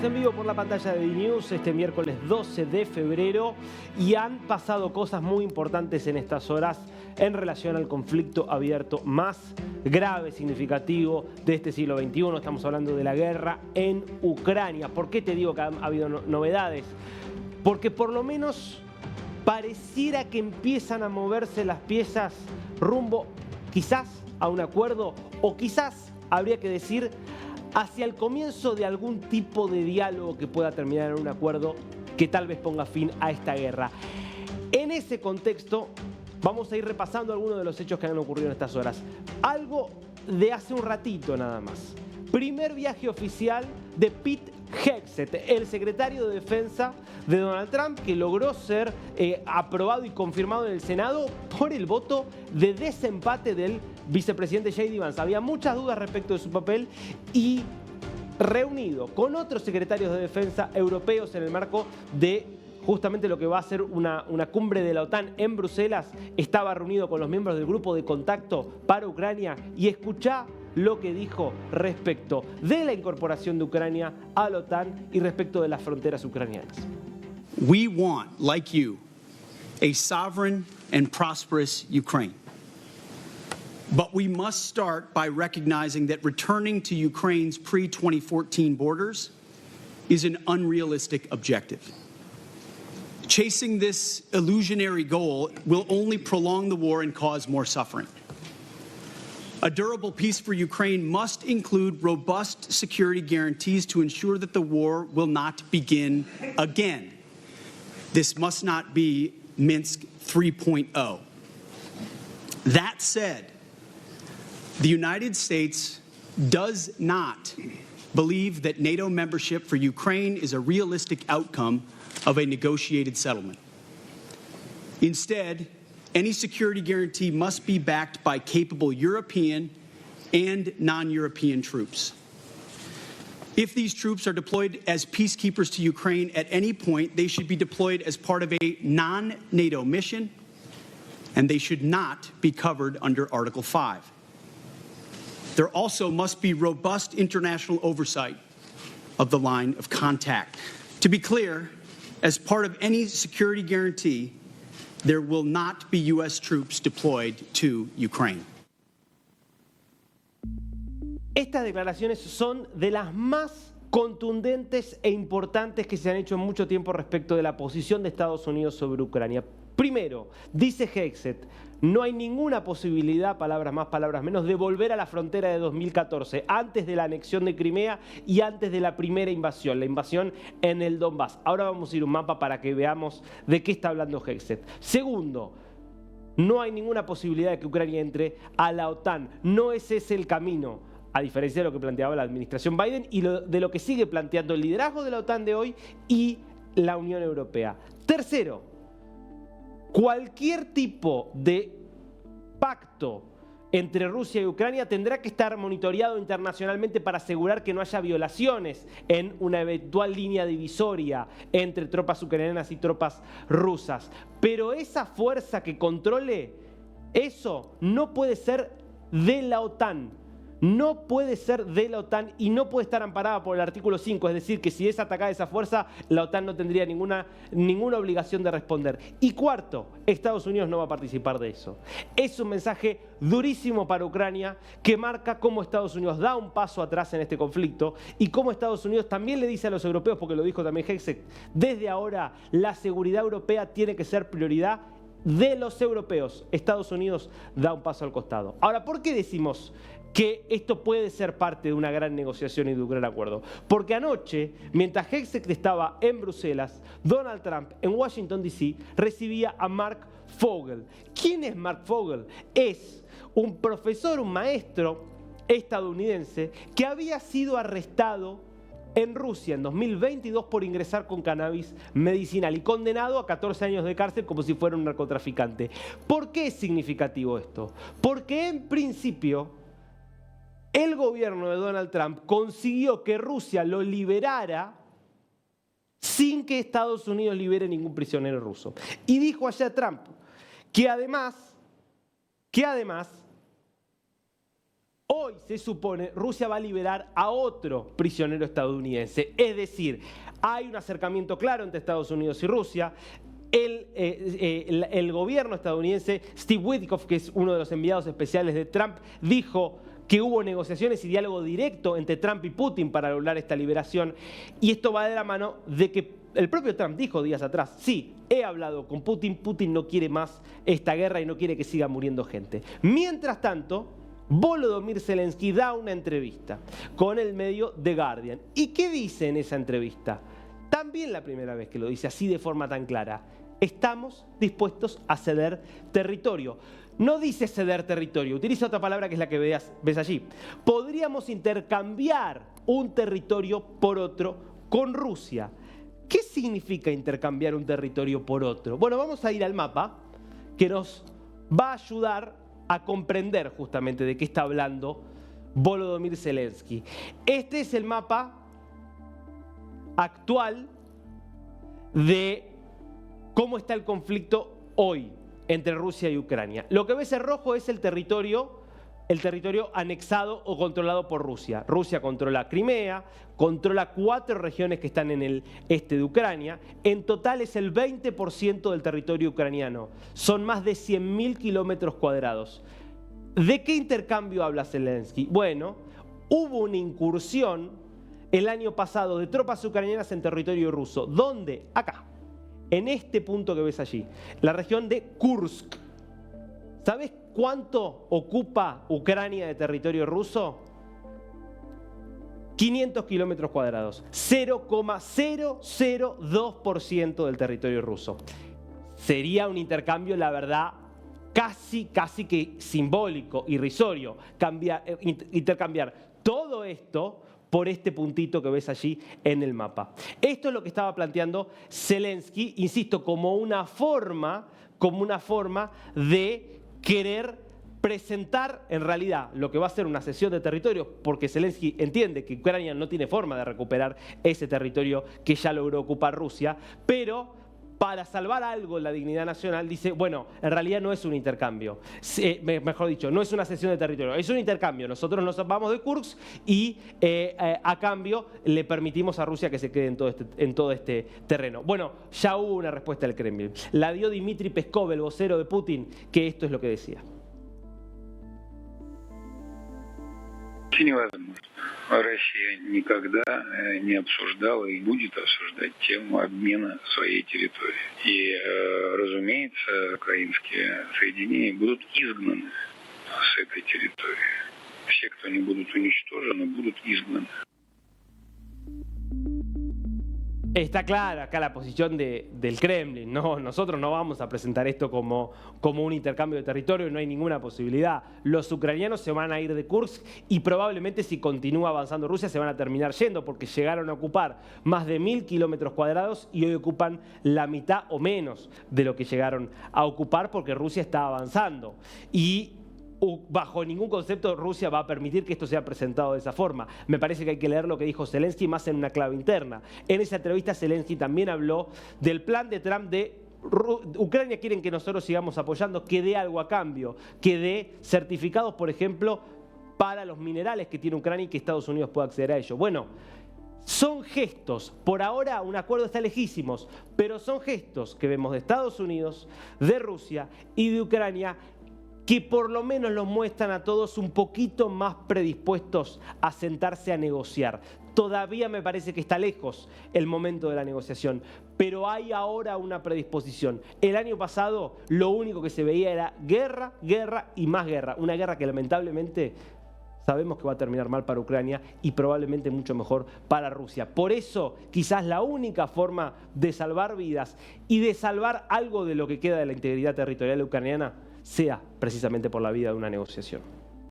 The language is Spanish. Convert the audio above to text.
Estamos en vivo por la pantalla de DNews este miércoles 12 de febrero y han pasado cosas muy importantes en estas horas en relación al conflicto abierto más grave, significativo de este siglo XXI. Estamos hablando de la guerra en Ucrania. ¿Por qué te digo que ha habido novedades? Porque por lo menos pareciera que empiezan a moverse las piezas rumbo quizás a un acuerdo o quizás, habría que decir, hacia el comienzo de algún tipo de diálogo que pueda terminar en un acuerdo que tal vez ponga fin a esta guerra. En ese contexto, vamos a ir repasando algunos de los hechos que han ocurrido en estas horas. Algo de hace un ratito nada más. Primer viaje oficial de Pete Hegseth, el secretario de Defensa de Donald Trump, que logró ser aprobado y confirmado en el Senado por el voto de desempate del vicepresidente J.D. Vance. Había muchas dudas respecto de su papel y reunido con otros secretarios de defensa europeos en el marco de justamente lo que va a ser una cumbre de la OTAN en Bruselas, estaba reunido con los miembros del grupo de contacto para Ucrania y escuchá lo que dijo respecto de la incorporación de Ucrania a la OTAN y respecto de las fronteras ucranianas. We want, like you, a sovereign and prosperous Ukraine. But we must start by recognizing that returning to Ukraine's pre-2014 borders is an unrealistic objective. Chasing this illusionary goal will only prolong the war and cause more suffering. A durable peace for Ukraine must include robust security guarantees to ensure that the war will not begin again. This must not be Minsk 3.0. That said, the United States does not believe that NATO membership for Ukraine is a realistic outcome of a negotiated settlement. Instead, any security guarantee must be backed by capable European and non-European troops. If these troops are deployed as peacekeepers to Ukraine at any point, they should be deployed as part of a non-NATO mission, and they should not be covered under Article 5. There also must be robust international oversight of the line of contact. To be clear, as part of any security guarantee, there will not be U.S. troops deployed to Ukraine. Estas declaraciones son de las más contundentes e importantes que se han hecho en mucho tiempo respecto de la posición de Estados Unidos sobre Ucrania. Primero, dice Hegseth, no hay ninguna posibilidad, palabras más, palabras menos, de volver a la frontera de 2014, antes de la anexión de Crimea y antes de la primera invasión, la invasión en el Donbass. Ahora vamos a ir a un mapa para que veamos de qué está hablando Hegseth. Segundo, no hay ninguna posibilidad de que Ucrania entre a la OTAN. No es ese el camino, a diferencia de lo que planteaba la administración Biden y de lo que sigue planteando el liderazgo de la OTAN de hoy y la Unión Europea. Tercero, cualquier tipo de pacto entre Rusia y Ucrania tendrá que estar monitoreado internacionalmente para asegurar que no haya violaciones en una eventual línea divisoria entre tropas ucranianas y tropas rusas. Pero esa fuerza que controle eso no puede ser de la OTAN. No puede ser de la OTAN y no puede estar amparada por el artículo 5, es decir, que si es atacada esa fuerza, la OTAN no tendría ninguna obligación de responder. Y cuarto, Estados Unidos no va a participar de eso. Es un mensaje durísimo para Ucrania que marca cómo Estados Unidos da un paso atrás en este conflicto y cómo Estados Unidos también le dice a los europeos, porque lo dijo también Hegseth, desde ahora la seguridad europea tiene que ser prioridad de los europeos. Estados Unidos da un paso al costado. Ahora, ¿por qué decimos que esto puede ser parte de una gran negociación y de un gran acuerdo? Porque anoche, mientras Hegseth estaba en Bruselas, Donald Trump en Washington, D.C., recibía a Mark Fogel. ¿Quién es Mark Fogel? Es un profesor, un maestro estadounidense que había sido arrestado en Rusia en 2022 por ingresar con cannabis medicinal y condenado a 14 años de cárcel como si fuera un narcotraficante. ¿Por qué es significativo esto? Porque en principio el gobierno de Donald Trump consiguió que Rusia lo liberara sin que Estados Unidos libere ningún prisionero ruso. Y dijo allá Trump que además Hoy se supone Rusia va a liberar a otro prisionero estadounidense. Es decir, hay un acercamiento claro entre Estados Unidos y Rusia. El gobierno estadounidense, Steve Witkoff, que es uno de los enviados especiales de Trump, dijo que hubo negociaciones y diálogo directo entre Trump y Putin para lograr esta liberación. Y esto va de la mano de que el propio Trump dijo días atrás, sí, he hablado con Putin, Putin no quiere más esta guerra y no quiere que siga muriendo gente. Mientras tanto, Volodymyr Zelensky da una entrevista con el medio The Guardian. ¿Y qué dice en esa entrevista? También la primera vez que lo dice así de forma tan clara. Estamos dispuestos a ceder territorio. No dice ceder territorio, utiliza otra palabra que es la que ves allí. Podríamos intercambiar un territorio por otro con Rusia. ¿Qué significa intercambiar un territorio por otro? Bueno, vamos a ir al mapa que nos va a ayudar a comprender justamente de qué está hablando Volodymyr Zelensky. Este es el mapa actual de cómo está el conflicto hoy entre Rusia y Ucrania. Lo que ves en rojo es el territorio anexado o controlado por Rusia. Rusia controla Crimea, controla 4 regiones que están en el este de Ucrania. En total es el 20% del territorio ucraniano. Son más de 100.000 kilómetros cuadrados. ¿De qué intercambio habla Zelensky? Bueno, hubo una incursión el año pasado de tropas ucranianas en territorio ruso. ¿Dónde? Acá, en este punto que ves allí, la región de Kursk. ¿Sabes cuánto ocupa Ucrania de territorio ruso? 500 kilómetros cuadrados, 0,002% del territorio ruso. Sería un intercambio, la verdad, casi que simbólico, irrisorio, intercambiar todo esto por este puntito que ves allí en el mapa. Esto es lo que estaba planteando Zelensky, insisto, como una forma de querer presentar en realidad lo que va a ser una cesión de territorio, porque Zelensky entiende que Ucrania no tiene forma de recuperar ese territorio que ya logró ocupar Rusia, pero para salvar algo en la dignidad nacional dice, bueno, en realidad no es un intercambio, mejor dicho, no es una cesión de territorio, es un intercambio. Nosotros nos vamos de Kursk y a cambio le permitimos a Rusia que se quede en todo este terreno. Bueno, ya hubo una respuesta del Kremlin. La dio Dmitry Peskov, el vocero de Putin, que esto es lo que decía. Невозможно. Россия никогда не обсуждала и будет обсуждать тему обмена своей территории. И, разумеется, украинские соединения будут изгнаны с этой территории. Все, кто не будут уничтожены, будут изгнаны. Está clara acá la posición del Kremlin, ¿no? Nosotros no vamos a presentar esto como un intercambio de territorio, no hay ninguna posibilidad. Los ucranianos se van a ir de Kursk y probablemente si continúa avanzando Rusia se van a terminar yendo porque llegaron a ocupar más de 1.000 kilómetros cuadrados y hoy ocupan la mitad o menos de lo que llegaron a ocupar porque Rusia está avanzando. Y bajo ningún concepto Rusia va a permitir que esto sea presentado de esa forma. Me parece que hay que leer lo que dijo Zelensky más en una clave interna. En esa entrevista Zelensky también habló del plan de Trump de Ucrania quieren que nosotros sigamos apoyando, que dé algo a cambio, que dé certificados, por ejemplo, para los minerales que tiene Ucrania y que Estados Unidos pueda acceder a ello. Bueno, son gestos, por ahora un acuerdo está lejísimos, pero son gestos que vemos de Estados Unidos, de Rusia y de Ucrania que por lo menos los muestran a todos un poquito más predispuestos a sentarse a negociar. Todavía me parece que está lejos el momento de la negociación, pero hay ahora una predisposición. El año pasado lo único que se veía era guerra, guerra y más guerra. Una guerra que lamentablemente sabemos que va a terminar mal para Ucrania y probablemente mucho mejor para Rusia. Por eso, quizás la única forma de salvar vidas y de salvar algo de lo que queda de la integridad territorial ucraniana sea precisamente por la vía de una negociación.